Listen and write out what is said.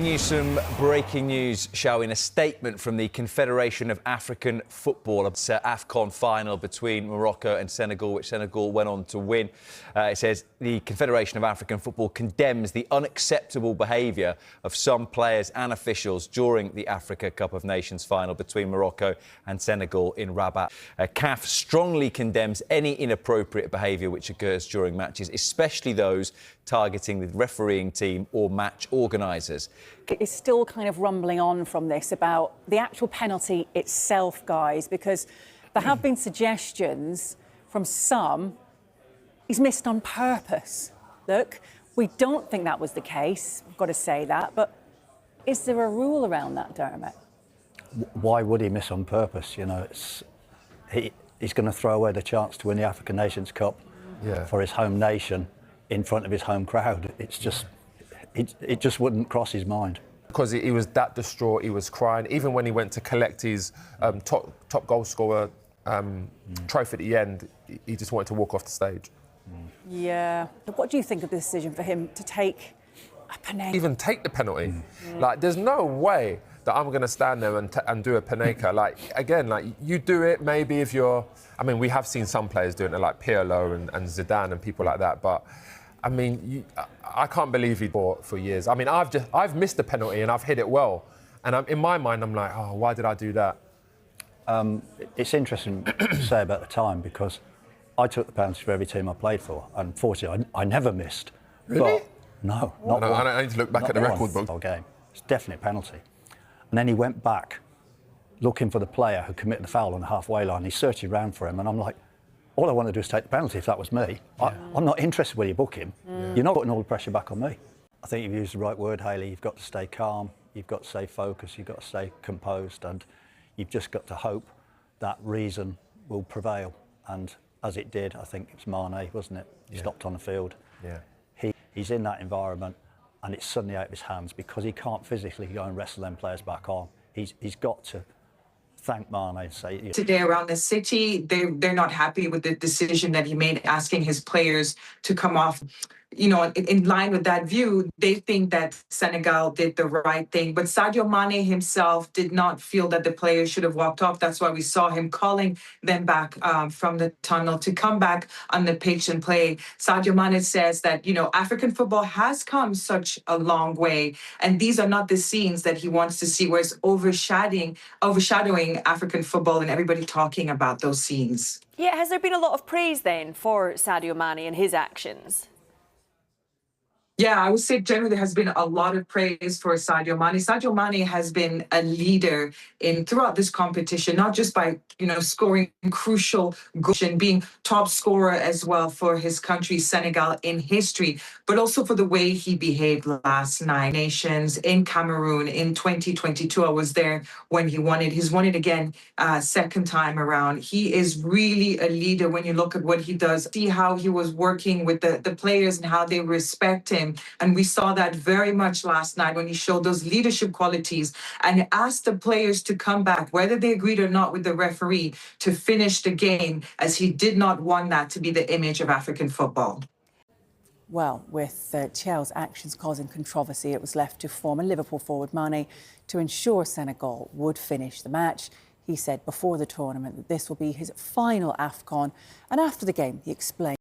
Bring you some breaking news, showing a statement from the Confederation of African Football. It's an Afcon final between Morocco and Senegal, which Senegal went on to win. It says the Confederation of African Football condemns the unacceptable behaviour of some players and officials during the Africa Cup of Nations final between Morocco and Senegal in Rabat. CAF strongly condemns any inappropriate behaviour which occurs during matches, especially those targeting the refereeing team or match organisers. It's still kind of rumbling on from this about the actual penalty itself, guys, because there have been suggestions from some he's missed on purpose. Look, we don't think that was the case, I've got to say that, but is there a rule around that, Dermot? Why would he miss on purpose? You know, he's going to throw away the chance to win the African Nations Cup for his home nation in front of his home crowd. It's just, it just wouldn't cross his mind. Because he was that distraught, he was crying. Even when he went to collect his top goal scorer trophy at the end, he just wanted to walk off the stage. Yeah. But what do you think of the decision for him to take a penalty? Even take the penalty. Like, there's no way that I'm going to stand there and do a penalty. Like, again, like, you do it maybe if you're... I mean, we have seen some players doing it, like Pirlo and Zidane and people like that, but, I mean, I can't believe he fought for years. I mean, I've missed a penalty and I've hit it well. And in my mind, I'm like, oh, why did I do that? It's interesting to say about the time, because I took the penalty for every team I played for, and fortunately, I never missed. Really? But no, not one. I need to look back at the record book. Game. It's definitely a penalty. And then he went back looking for the player who committed the foul on the halfway line. He's searching around for him, and I'm like, all I want to do is take the penalty if that was me. I'm not interested whether you book him. You're not putting all the pressure back on me. I think you've used the right word, Hayley. You've got to stay calm, you've got to stay focused, you've got to stay composed, and you've just got to hope that reason will prevail. And as it did, I think it's Mane, wasn't it? He stopped on the field. Yeah. He's in that environment, and it's suddenly out of his hands because he can't physically go and wrestle them players back on. He's got to thank Mane and say... Today around the city, they're not happy with the decision that he made, asking his players to come off. You know, in line with that view, they think that Senegal did the right thing. But Sadio Mane himself did not feel that the players should have walked off. That's why we saw him calling them back from the tunnel to come back on the pitch and play. Sadio Mane says that, you know, African football has come such a long way. And these are not the scenes that he wants to see, where it's overshadowing African football and everybody talking about those scenes. Yeah, has there been a lot of praise then for Sadio Mane and his actions? Yeah, I would say generally there has been a lot of praise for Sadio Mane. Sadio Mane has been a leader throughout this competition, not just by, you know, scoring crucial goals and being top scorer as well for his country, Senegal, in history, but also for the way he behaved last night. Nations in Cameroon in 2022. I was there when he won it. He's won it again second time around. He is really a leader when you look at what he does. See how he was working with the players and how they respect him. And we saw that very much last night when he showed those leadership qualities and asked the players to come back, whether they agreed or not with the referee, to finish the game, as he did not want that to be the image of African football. Well, with Thiel's actions causing controversy, it was left to former Liverpool forward Mane to ensure Senegal would finish the match. He said before the tournament that this will be his final Afcon, and after the game he explained